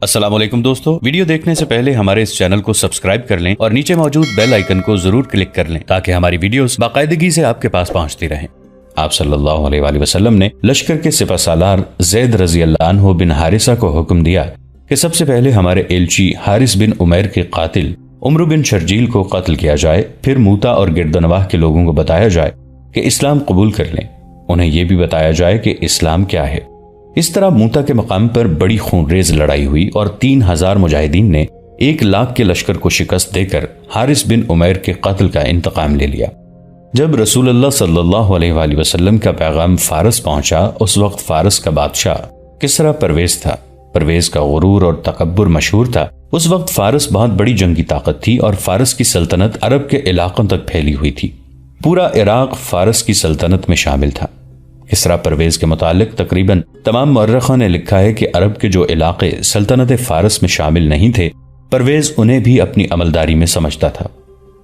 السلام علیکم دوستو، ویڈیو دیکھنے سے پہلے ہمارے اس چینل کو سبسکرائب کر لیں اور نیچے موجود بیل آئیکن کو ضرور کلک کر لیں تاکہ ہماری ویڈیوز باقاعدگی سے آپ کے پاس پہنچتی رہیں۔ آپ صلی اللہ علیہ وآلہ وسلم نے لشکر کے سپہ سالار زید رضی اللہ عنہ بن حارثہ کو حکم دیا کہ سب سے پہلے ہمارے ایلچی حارث بن عمیر کے قاتل عمرو بن شرجیل کو قتل کیا جائے، پھر موتا اور گردنواہ کے لوگوں کو بتایا جائے کہ اسلام قبول کر لیں، انہیں یہ بھی بتایا جائے کہ اسلام کیا ہے۔ اس طرح موتا کے مقام پر بڑی خونریز لڑائی ہوئی اور 3000 مجاہدین نے 1,00,000 کے لشکر کو شکست دے کر حارث بن عمیر کے قتل کا انتقام لے لیا۔ جب رسول اللہ صلی اللہ علیہ وآلہ وسلم کا پیغام فارس پہنچا، اس وقت فارس کا بادشاہ کسرا پرویز تھا۔ پرویز کا غرور اور تکبر مشہور تھا۔ اس وقت فارس بہت بڑی جنگی طاقت تھی اور فارس کی سلطنت عرب کے علاقوں تک پھیلی ہوئی تھی۔ پورا عراق فارس کی سلطنت میں شامل تھا۔ کسرا پرویز کے متعلق تقریباً تمام مورخوں نے لکھا ہے کہ عرب کے جو علاقے سلطنت فارس میں شامل نہیں تھے، پرویز انہیں بھی اپنی عملداری میں سمجھتا تھا۔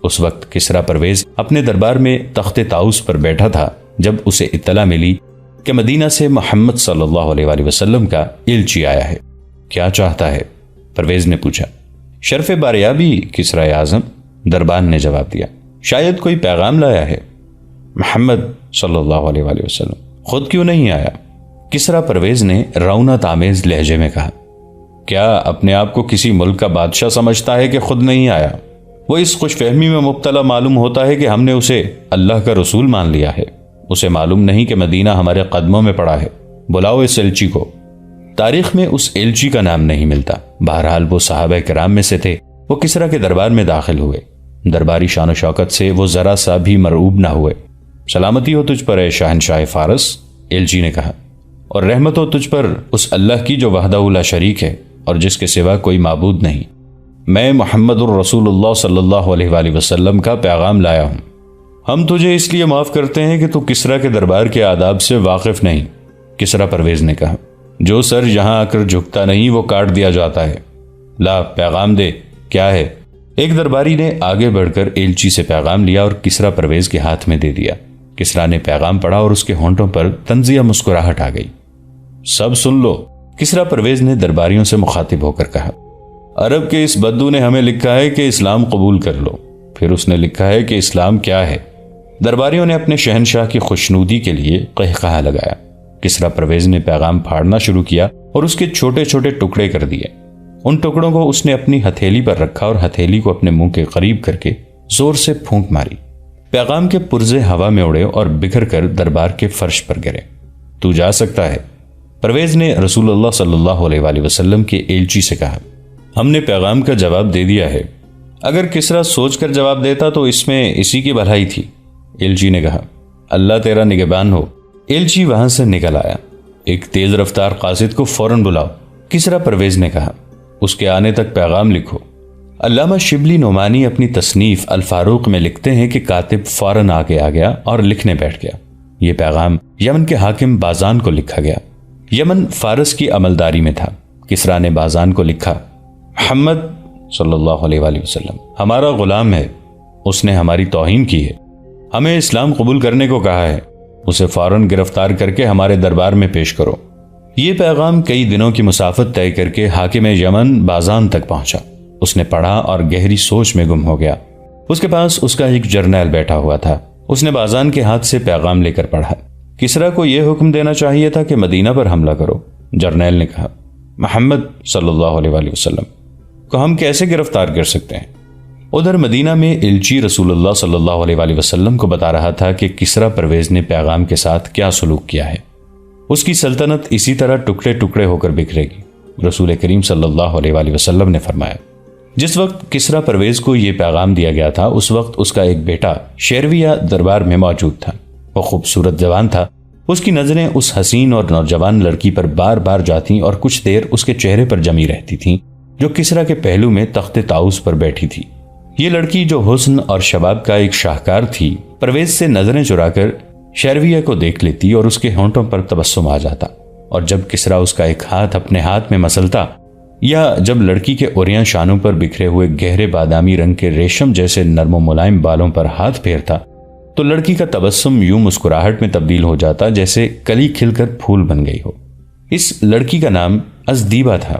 اس وقت کسرا پرویز اپنے دربار میں تخت طاؤس پر بیٹھا تھا جب اسے اطلاع ملی کہ مدینہ سے محمد صلی اللہ علیہ وآلہ وسلم کا ایلچی آیا ہے۔ کیا چاہتا ہے؟ پرویز نے پوچھا۔ شرف باریابی کسرا اعظم، دربان نے جواب دیا۔ شاید کوئی پیغام لایا ہے۔ محمد صلی اللہ علیہ وآلہ وسلم خود کیوں نہیں آیا؟ کسرا پرویز نے رونت آمیز لہجے میں کہا۔ کیا اپنے آپ کو کسی ملک کا بادشاہ سمجھتا ہے کہ خود نہیں آیا؟ وہ اس خوش فہمی میں مبتلا معلوم ہوتا ہے کہ ہم نے اسے اللہ کا رسول مان لیا ہے۔ اسے معلوم نہیں کہ مدینہ ہمارے قدموں میں پڑا ہے۔ بلاؤ اس ایلچی کو۔ تاریخ میں اس ایلچی کا نام نہیں ملتا۔ بہرحال وہ صحابہ کرام میں سے تھے۔ وہ کسرا کے دربار میں داخل ہوئے۔ درباری شان و شوکت سے وہ ذرا سا بھی مرعوب نہ ہوئے۔ سلامتی ہو تجھ پر اے شہنشاہ فارس، ایلچی نے کہا، اور رحمت ہو تجھ پر اس اللہ کی جو وحدہ لا شریک ہے اور جس کے سوا کوئی معبود نہیں۔ میں محمد الرسول اللہ صلی اللہ علیہ وآلہ وسلم کا پیغام لایا ہوں۔ ہم تجھے اس لیے معاف کرتے ہیں کہ تو کسرا کے دربار کے آداب سے واقف نہیں۔ کسرا پرویز نے کہا، جو سر یہاں آ کر جھکتا نہیں وہ کاٹ دیا جاتا ہے۔ لا، پیغام دے، کیا ہے؟ ایک درباری نے آگے بڑھ کر ایلچی سے پیغام لیا اور کسرا پرویز کے ہاتھ میں دے دیا۔ کسرا نے پیغام پڑھا اور اس کے ہونٹوں پر طنزیہ مسکراہٹ آ گئی۔ سب سن لو، کسرا پرویز نے درباریوں سے مخاطب ہو کر کہا، عرب کے اس بدو نے ہمیں لکھا ہے کہ اسلام قبول کر لو، پھر اس نے لکھا ہے کہ اسلام کیا ہے؟ درباریوں نے اپنے شہنشاہ کی خوشنودی کے لیے قہقہہ لگایا۔ کسرا پرویز نے پیغام پھاڑنا شروع کیا اور اس کے چھوٹے چھوٹے ٹکڑے کر دیے۔ ان ٹکڑوں کو اس نے اپنی ہتھیلی پر رکھا اور ہتھیلی کو اپنے منہ کے قریب کر کے زور سے پھونک ماری۔ پیغام کے پرزے ہوا میں اڑے اور بکھر کر دربار کے فرش پر گرے۔ تو جا سکتا ہے، پرویز نے رسول اللہ صلی اللہ علیہ وآلہ وسلم کے ایلچی سے کہا۔ ہم نے پیغام کا جواب دے دیا ہے۔ اگر کسرا سوچ کر جواب دیتا تو اس میں اسی کی بھلائی تھی، ایلچی نے کہا۔ اللہ تیرا نگہبان ہو۔ ایلچی وہاں سے نکل آیا۔ ایک تیز رفتار قاصد کو فوراً بلاؤ، کسرا پرویز نے کہا۔ اس کے آنے تک پیغام لکھو۔ علامہ شبلی نعمانی اپنی تصنیف الفاروق میں لکھتے ہیں کہ کاتب فوراً آگے آ گیا اور لکھنے بیٹھ گیا۔ یہ پیغام یمن کے حاکم بازان کو لکھا گیا۔ یمن فارس کی عملداری میں تھا۔ کسرا نے بازان کو لکھا، محمد صلی اللہ علیہ وآلہ وسلم ہمارا غلام ہے، اس نے ہماری توہین کی ہے، ہمیں اسلام قبول کرنے کو کہا ہے، اسے فوراً گرفتار کر کے ہمارے دربار میں پیش کرو۔ یہ پیغام کئی دنوں کی مسافت طے کر کے حاکم یمن بازان تک پہنچا۔ اس نے پڑھا اور گہری سوچ میں گم ہو گیا۔ اس کے پاس اس کا ایک جرنیل بیٹھا ہوا تھا۔ اس نے بازان کے ہاتھ سے پیغام لے کر پڑھا۔ کسرا کو یہ حکم دینا چاہیے تھا کہ مدینہ پر حملہ کرو۔ جرنیل نے کہا، محمد صلی اللہ علیہ وآلہ وسلم کو ہم کیسے گرفتار کر سکتے ہیں؟ ادھر مدینہ میں ایلچی رسول اللہ صلی اللہ علیہ وآلہ وسلم کو بتا رہا تھا کہ کسرا پرویز نے پیغام کے ساتھ کیا سلوک کیا ہے۔ اس کی سلطنت اسی طرح ٹکڑے ٹکڑے ہو کر بکھرے گی۔ رسول کریم صلی اللہ علیہ وآلہ وسلم نے فرمایا۔ جس وقت کسرا پرویز کو یہ پیغام دیا گیا تھا، اس وقت اس کا ایک بیٹا شیرویہ دربار میں موجود تھا۔ وہ خوبصورت جوان تھا۔ اس کی نظریں اس حسین اور نوجوان لڑکی پر بار بار جاتی اور کچھ دیر اس کے چہرے پر جمی رہتی تھیں جو کسرا کے پہلو میں تخت طاؤس پر بیٹھی تھی۔ یہ لڑکی جو حسن اور شباب کا ایک شاہکار تھی، پرویز سے نظریں چرا کر شیرویہ کو دیکھ لیتی اور اس کے ہونٹوں پر تبسم آ جاتا، اور جب کسرا اس کا ایک ہاتھ اپنے ہاتھ میں مسلتا یا جب لڑکی کے اوریاں شانوں پر بکھرے ہوئے گہرے بادامی رنگ کے ریشم جیسے نرم و ملائم بالوں پر ہاتھ پھیرتا تو لڑکی کا تبسم یوں مسکراہٹ میں تبدیل ہو جاتا جیسے کلی کھل کر پھول بن گئی ہو۔ اس لڑکی کا نام ازدیبہ تھا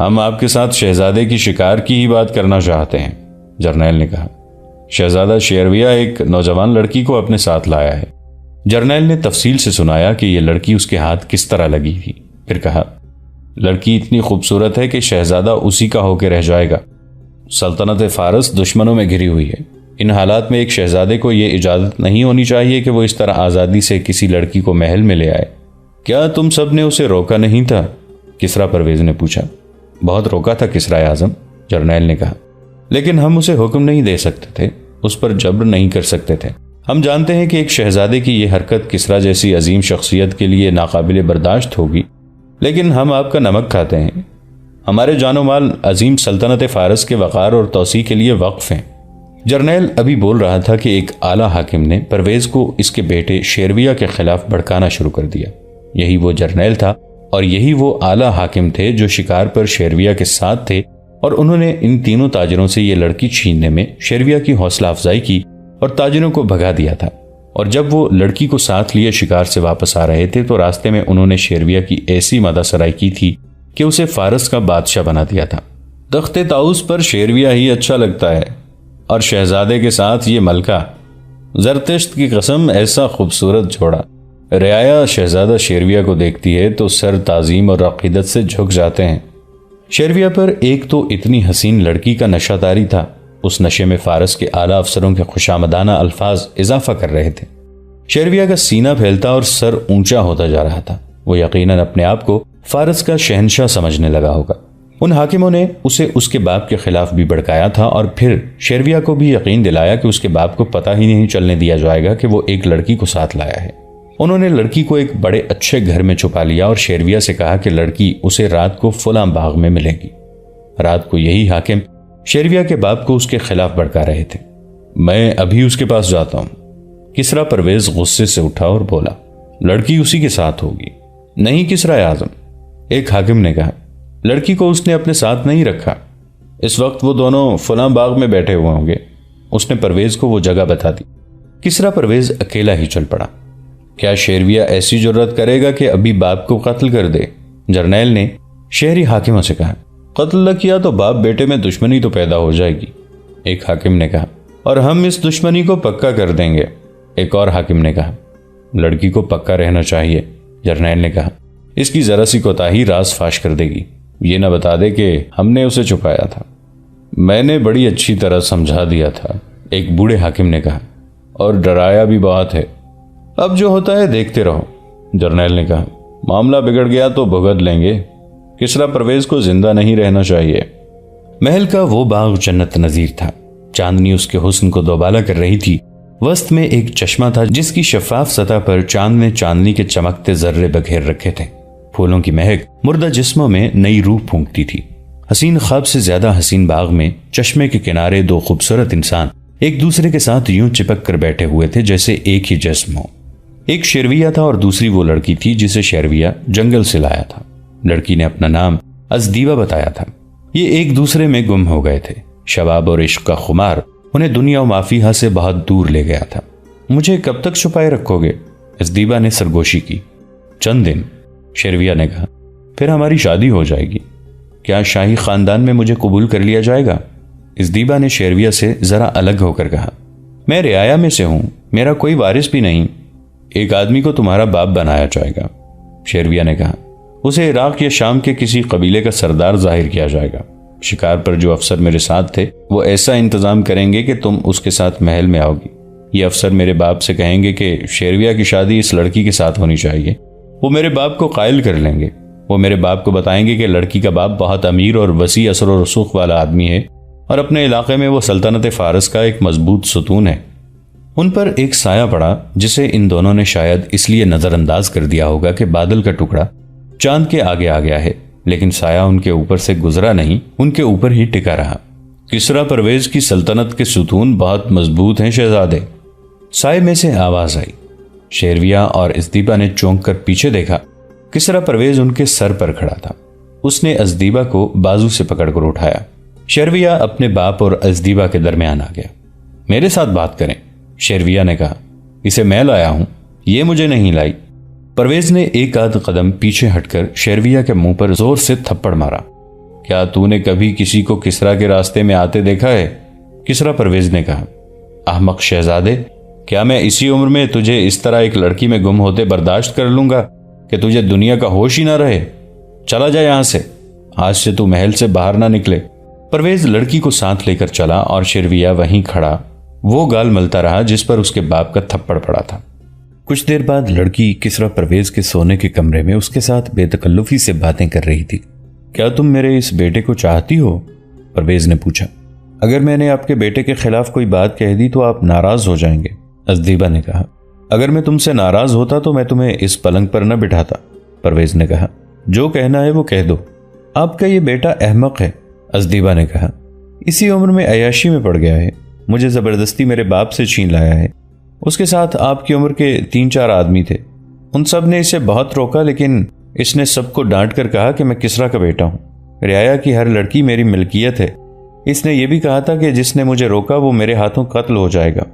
ہم آپ کے ساتھ شہزادے کی شکار کی ہی بات کرنا چاہتے ہیں، جرنیل نے کہا۔ شہزادہ شیرویہ ایک نوجوان لڑکی کو اپنے ساتھ لایا ہے۔ جرنیل نے تفصیل سے سنایا کہ یہ لڑکی اس کے ہاتھ کس طرح لگی تھی، پھر کہا، لڑکی اتنی خوبصورت ہے کہ شہزادہ اسی کا ہو کے رہ جائے گا۔ سلطنت فارس دشمنوں میں گھری ہوئی ہے۔ ان حالات میں ایک شہزادے کو یہ اجازت نہیں ہونی چاہیے کہ وہ اس طرح آزادی سے کسی لڑکی کو محل میں لے آئے۔ کیا تم سب نے اسے روکا نہیں تھا؟ کسریٰ پرویز نے پوچھا۔ بہت روکا تھا کسریٰ اعظم، جرنیل نے کہا، لیکن ہم اسے حکم نہیں دے سکتے تھے، اس پر جبر نہیں کر سکتے تھے۔ ہم جانتے ہیں کہ ایک شہزادے کی یہ حرکت کسریٰ جیسی عظیم شخصیت کے لیے ناقابل برداشت ہوگی، لیکن ہم آپ کا نمک کھاتے ہیں۔ ہمارے جان و مال عظیم سلطنت فارس کے وقار اور توسیع کے لیے وقف ہیں۔ جرنیل ابھی بول رہا تھا کہ ایک اعلیٰ حاکم نے پرویز کو اس کے بیٹے شیرویہ کے خلاف بھڑکانا شروع کر دیا۔ یہی وہ جرنیل تھا اور یہی وہ اعلیٰ حاکم تھے جو شکار پر شیرویہ کے ساتھ تھے، اور انہوں نے ان تینوں تاجروں سے یہ لڑکی چھیننے میں شیرویہ کی حوصلہ افزائی کی اور تاجروں کو بھگا دیا تھا۔ اور جب وہ لڑکی کو ساتھ لیے شکار سے واپس آ رہے تھے تو راستے میں انہوں نے شیرویہ کی ایسی مدح سرائی کی تھی کہ اسے فارس کا بادشاہ بنا دیا تھا۔ تخت طاؤس پر شیرویہ ہی اچھا لگتا ہے، اور شہزادے کے ساتھ یہ ملکہ، زرتشت کی قسم ایسا خوبصورت جوڑا۔ رعایا شہزادہ شیرویہ کو دیکھتی ہے تو سر تعظیم اور عقیدت سے جھک جاتے ہیں۔ شیرویہ پر ایک تو اتنی حسین لڑکی کا نشہ طاری تھا، اس نشے میں فارس کے اعلیٰ افسروں کے خوشامدانہ الفاظ اضافہ کر رہے تھے۔ شیرویہ کا سینہ پھیلتا اور سر اونچا ہوتا جا رہا تھا۔ وہ یقیناً اپنے آپ کو فارس کا شہنشاہ سمجھنے لگا ہوگا۔ ان حاکموں نے اسے اس کے باپ کے خلاف بھی بھڑکایا تھا، اور پھر شیرویہ کو بھی یقین دلایا کہ اس کے باپ کو پتہ ہی نہیں چلنے دیا جائے گا کہ وہ ایک لڑکی کو ساتھ لایا ہے۔ انہوں نے لڑکی کو ایک بڑے اچھے گھر میں چھپا لیا اور شیرویہ سے کہا کہ لڑکی اسے رات کو فلاں باغ میں ملے گی۔ رات کو یہی حاکم شیرویہ کے باپ کو اس کے خلاف بھڑکا رہے تھے۔ میں ابھی اس کے پاس جاتا ہوں۔ کسریٰ پرویز غصے سے اٹھا اور بولا، لڑکی اسی کے ساتھ ہوگی۔ نہیں کسریٰ اعظم، ایک حاکم نے کہا، لڑکی کو اس نے اپنے ساتھ نہیں رکھا، اس وقت وہ دونوں فلاں باغ میں بیٹھے ہوئے ہوں گے۔ اس نے پرویز کو وہ جگہ بتا دی۔ کسریٰ پرویز اکیلا ہی چل پڑا۔ کیا شیرویہ ایسی جرت کرے گا کہ ابھی باپ کو قتل کر دے؟ جرنیل نے شہری حاکموں سے کہا۔ قتل نہ کیا تو باپ بیٹے میں دشمنی تو پیدا ہو جائے گی، ایک حاکم نے کہا، اور ہم اس دشمنی کو پکا کر دیں گے، ایک اور حاکم نے کہا۔ لڑکی کو پکا رہنا چاہیے، جرنیل نے کہا، اس کی ذرا سی کوتاہی راز فاش کر دے گی، یہ نہ بتا دے کہ ہم نے اسے چھپایا تھا۔ میں نے بڑی اچھی طرح سمجھا دیا تھا، ایک بوڑھے حاکم نے کہا، اور ڈرایا بھی بہت ہے۔ اب جو ہوتا ہے دیکھتے رہو، جرنیل نے کہا، معاملہ بگڑ گیا تو بھگت لیں گے۔ کسریٰ پرویز کو زندہ نہیں رہنا چاہیے۔ محل کا وہ باغ جنت نظیر تھا۔ چاندنی اس کے حسن کو دوبالا کر رہی تھی۔ وسط میں ایک چشمہ تھا جس کی شفاف سطح پر چاند نے چاندنی کے چمکتے ذرے بکھیر رکھے تھے۔ پھولوں کی مہک مردہ جسموں میں نئی روح پھونکتی تھی۔ حسین خواب سے زیادہ حسین باغ میں چشمے کے کنارے دو خوبصورت انسان ایک دوسرے کے ساتھ یوں چپک کر بیٹھے ہوئے تھے جیسے ایک ہی جسم ہو۔ ایک شیرویہ تھا اور دوسری وہ لڑکی تھی جسے شیرویہ جنگل سے لایا تھا۔ لڑکی نے اپنا نام ازدیبہ بتایا تھا۔ یہ ایک دوسرے میں گم ہو گئے تھے۔ شباب اور عشق کا خمار انہیں دنیا و مافیہا سے بہت دور لے گیا تھا۔ مجھے کب تک چھپائے رکھو گے؟ ازدیبہ نے سرگوشی کی۔ چند دن، شیرویہ نے کہا، پھر ہماری شادی ہو جائے گی۔ کیا شاہی خاندان میں مجھے قبول کر لیا جائے گا؟ ازدیبہ نے شیرویہ سے ذرا الگ ہو کر کہا، میں رعایا میں سے ہوں، میرا کوئی وارث بھی نہیں۔ ایک آدمی کو تمہارا باپ بنایا جائے گا، شیرویہ نے کہا، اسے عراق یا شام کے کسی قبیلے کا سردار ظاہر کیا جائے گا۔ شکار پر جو افسر میرے ساتھ تھے وہ ایسا انتظام کریں گے کہ تم اس کے ساتھ محل میں آؤ گی۔ یہ افسر میرے باپ سے کہیں گے کہ شیرویہ کی شادی اس لڑکی کے ساتھ ہونی چاہیے۔ وہ میرے باپ کو قائل کر لیں گے۔ وہ میرے باپ کو بتائیں گے کہ لڑکی کا باپ بہت امیر اور وسیع اثر و رسوخ والا آدمی ہے اور اپنے علاقے میں وہ سلطنت فارس کا ایک مضبوط ستون ہے۔ ان پر ایک سایہ پڑا جسے ان دونوں نے شاید اس لیے نظر انداز کر دیا ہوگا کہ بادل کا ٹکڑا چاند کے آگے آ گیا ہے، لیکن سایہ ان کے اوپر سے گزرا نہیں، ان کے اوپر ہی ٹکا رہا۔ کسریٰ پرویز کی سلطنت کے ستون بہت مضبوط ہیں شہزادے، سائے میں سے آواز آئی۔ شیرویہ اور ازدیبہ نے چونک کر پیچھے دیکھا۔ کسریٰ پرویز ان کے سر پر کھڑا تھا۔ اس نے ازدیبہ کو بازو سے پکڑ کر اٹھایا۔ شیرویہ اپنے باپ اور ازدیبہ کے درمیان آ گیا۔ میرے ساتھ بات کریں، شیرویہ نے کہا، اسے میں لایا ہوں، یہ مجھے نہیں لائی۔ پرویز نے ایک آدھ قدم پیچھے ہٹ کر شیرویہ کے منہ پر زور سے تھپڑ مارا۔ کیا تو نے کبھی کسی کو کسرا کے راستے میں آتے دیکھا ہے؟ کسرا پرویز نے کہا، احمق شہزادے، کیا میں اسی عمر میں تجھے اس طرح ایک لڑکی میں گم ہوتے برداشت کر لوں گا کہ تجھے دنیا کا ہوش ہی نہ رہے؟ چلا جا یہاں سے، آج سے تو محل سے باہر نہ نکلے۔ پرویز لڑکی کو ساتھ لے کر چلا اور شرویہ وہیں کھڑا وہ گال ملتا رہا جس پر اس کے باپ کا تھپڑ پڑا تھا۔ کچھ دیر بعد لڑکی کسرا پرویز کے سونے کے کمرے میں اس کے ساتھ بے تکلفی سے باتیں کر رہی تھی۔ کیا تم میرے اس بیٹے کو چاہتی ہو؟ پرویز نے پوچھا۔ اگر میں نے آپ کے بیٹے کے خلاف کوئی بات کہہ دی تو آپ ناراض ہو جائیں گے، ازدیبا نے کہا۔ اگر میں تم سے ناراض ہوتا تو میں تمہیں اس پلنگ پر نہ بٹھاتا، پرویز نے کہا۔ جو کہنا ہے وہ کہہ دو۔ آپ کا یہ بیٹا احمق ہے، ازدیبا نے کہا۔ اسی عمر میں عیاشی میں پڑ گیا ہے، مجھے زبردستی میرے باپ سے چھین لایا ہے۔ اس کے ساتھ آپ کی عمر کے 3-4 آدمی تھے، ان سب نے اسے بہت روکا، لیکن اس نے سب کو ڈانٹ کر کہا کہ میں کسرا کا بیٹا ہوں، رعایا کی ہر لڑکی میری ملکیت ہے۔ اس نے یہ بھی کہا تھا کہ جس نے مجھے روکا وہ میرے ہاتھوں قتل ہو جائے گا۔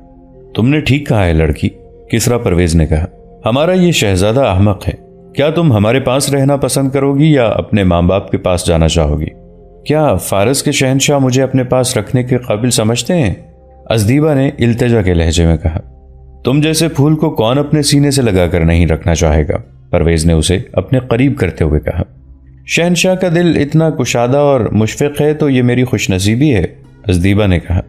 تم نے ٹھیک کہا ہے لڑکی، کسرا پرویز نے کہا۔ ہمارا یہ شہزادہ احمق ہے، کیا تم ہمارے پاس رہنا پسند کرو گی یا اپنے ماں باپ کے پاس جانا چاہو گی؟ کیا فارس کے شہنشاہ مجھے اپنے پاس رکھنے کے قابل سمجھتے ہیں؟ ازدیبا نے التجا کے لہجے میں کہا۔ تم جیسے پھول کو کون اپنے سینے سے لگا کر نہیں رکھنا چاہے گا، پرویز نے اسے اپنے قریب کرتے ہوئے کہا۔ شہنشاہ کا دل اتنا کشادہ اور مشفق ہے تو یہ میری خوش نصیبی ہے، ازدیبا نے کہا۔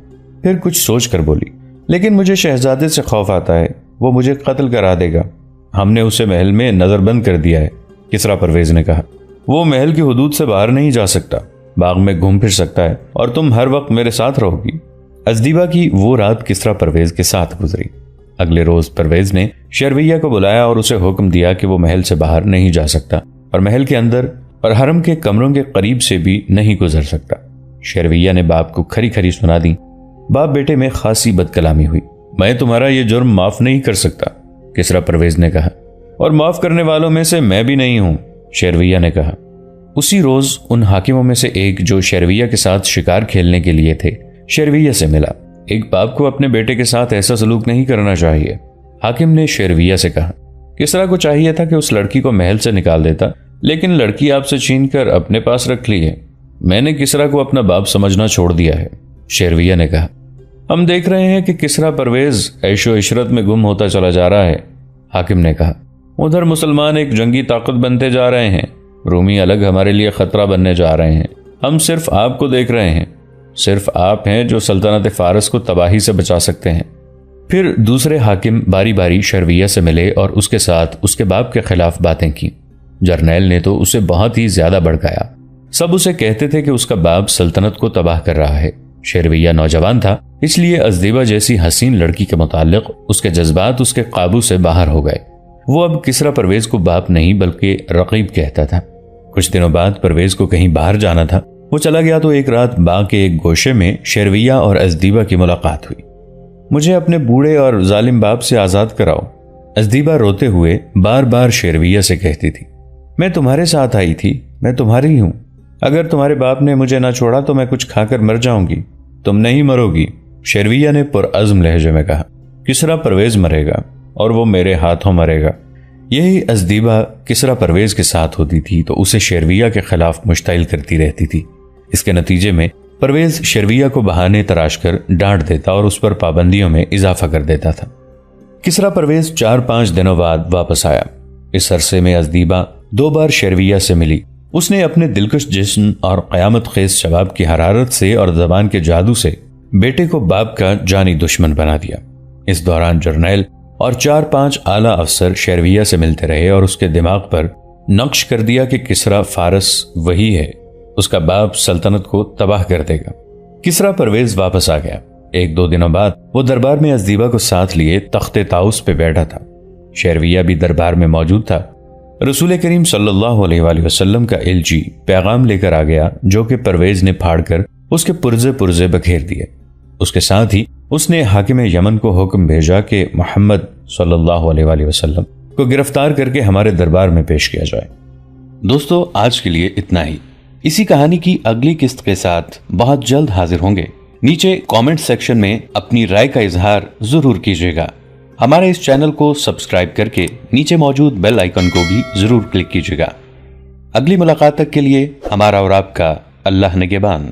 پھر کچھ سوچ کر بولی، لیکن مجھے شہزادے سے خوف آتا ہے، وہ مجھے قتل کرا دے گا۔ ہم نے اسے محل میں نظر بند کر دیا ہے، کسرا پرویز نے کہا۔ وہ محل کی حدود سے باہر نہیں جا سکتا، باغ میں گھوم پھر سکتا ہے اور تم ہر وقت میرے ساتھ رہو گی۔ ازدیبا کی وہ رات کسرا پرویز کے ساتھ گزری۔ اگلے روز پرویز نے شرویہ کو بلایا اور اسے حکم دیا کہ وہ محل سے باہر نہیں جا سکتا اور محل کے اندر اور حرم کے کمروں کے قریب سے بھی نہیں گزر سکتا۔ شرویہ نے باپ کو کھری کھری سنا دی۔ باپ بیٹے میں خاصی بد کلامی ہوئی۔ میں تمہارا یہ جرم معاف نہیں کر سکتا، کسرا پرویز نے کہا، اور معاف کرنے والوں میں سے میں بھی نہیں ہوں، شرویہ نے کہا۔ اسی روز ان حاکموں میں سے ایک جو شرویہ کے ساتھ شکار کھیلنے کے لیے تھے شرویہ سے ملا۔ ایک باپ کو اپنے بیٹے کے ساتھ ایسا سلوک نہیں کرنا چاہیے، حاکم نے شرویہ سے کہا۔ کسرا کو چاہیے تھا کہ اس لڑکی کو محل سے نکال دیتا، لیکن لڑکی آپ سے چھین کر اپنے پاس رکھ لی ہے۔ میں نے کسرا کو اپنا باپ سمجھنا چھوڑ دیا ہے، شرویہ نے کہا۔ ہم دیکھ رہے ہیں کہ کسرا پرویز عیش و عشرت میں گم ہوتا چلا جا رہا ہے، حاکم نے کہا۔ ادھر مسلمان ایک جنگی طاقت بنتے جا رہے ہیں، رومی الگ ہمارے لیے خطرہ بننے جا رہے ہیں۔ ہم صرف آپ کو دیکھ رہے ہیں، صرف آپ ہیں جو سلطنت فارس کو تباہی سے بچا سکتے ہیں۔ پھر دوسرے حاکم باری باری شرویہ سے ملے اور اس کے ساتھ اس کے باپ کے خلاف باتیں کی۔ جرنیل نے تو اسے بہت ہی زیادہ بھڑکایا۔ سب اسے کہتے تھے کہ اس کا باپ سلطنت کو تباہ کر رہا ہے۔ شرویہ نوجوان تھا، اس لیے ازدیبا جیسی حسین لڑکی کے متعلق اس کے جذبات اس کے قابو سے باہر ہو گئے۔ وہ اب کسرا پرویز کو باپ نہیں بلکہ رقیب کہتا تھا۔ کچھ دنوں بعد پرویز کو کہیں باہر جانا تھا، وہ چلا گیا تو ایک رات باغ کے ایک گوشے میں شرویہ اور ازدیبا کی ملاقات ہوئی۔ مجھے اپنے بوڑھے اور ظالم باپ سے آزاد کراؤ، ازدیبا روتے ہوئے بار بار شرویہ سے کہتی تھی۔ میں تمہارے ساتھ آئی تھی، میں تمہاری ہوں، اگر تمہارے باپ نے مجھے نہ چھوڑا تو میں کچھ کھا کر مر جاؤں گی۔ تم نہیں مرو گی، شرویہ نے پرعزم لہجے میں کہا۔ کسرا پرویز مرے گا اور وہ میرے ہاتھوں مرے گا۔ یہی ازدیبا کسرا پرویز کے ساتھ ہوتی تھی تو اسے شرویہ کے خلاف مشتعل کرتی رہتی تھی۔ اس کے نتیجے میں پرویز شرویہ کو بہانے تراش کر ڈانٹ دیتا اور اس پر پابندیوں میں اضافہ کر دیتا تھا۔ کسرا پرویز 4-5 دنوں بعد واپس آیا۔ اس عرصے میں ازدیبا 2 بار شرویہ سے ملی۔ اس نے اپنے دلکش جسم اور قیامت خیز شباب کی حرارت سے اور زبان کے جادو سے بیٹے کو باپ کا جانی دشمن بنا دیا۔ اس دوران جرنیل اور 4-5 اعلیٰ افسر شرویہ سے ملتے رہے اور اس کے دماغ پر نقش کر دیا کہ کسرا فارس وہی ہے، اس کا باپ سلطنت کو تباہ کر دے گا۔ کسرا پرویز واپس آ گیا۔ 1-2 دنوں بعد وہ دربار میں ازدیبا کو ساتھ لیے تخت طاؤس پہ بیٹھا تھا۔ شرویہ بھی دربار میں موجود تھا۔ رسول کریم صلی اللہ علیہ وآلہ وسلم کا الجی پیغام لے کر آ گیا جو کہ پرویز نے پھاڑ کر اس کے پرزے پرزے بکھیر دیے۔ اس کے ساتھ ہی اس نے حاکم یمن کو حکم بھیجا کہ محمد صلی اللہ علیہ وآلہ وسلم کو گرفتار کر کے ہمارے دربار میں پیش کیا جائے۔ دوستو، آج کے لیے اتنا ہی۔ اسی کہانی کی اگلی قسط کے ساتھ بہت جلد حاضر ہوں گے۔ نیچے کامنٹ سیکشن میں اپنی رائے کا اظہار ضرور کیجیے گا۔ ہمارے اس چینل کو سبسکرائب کر کے نیچے موجود بیل آئیکن کو بھی ضرور کلک کیجیے گا۔ اگلی ملاقات تک کے لیے ہمارا اور آپ کا اللہ نگہبان.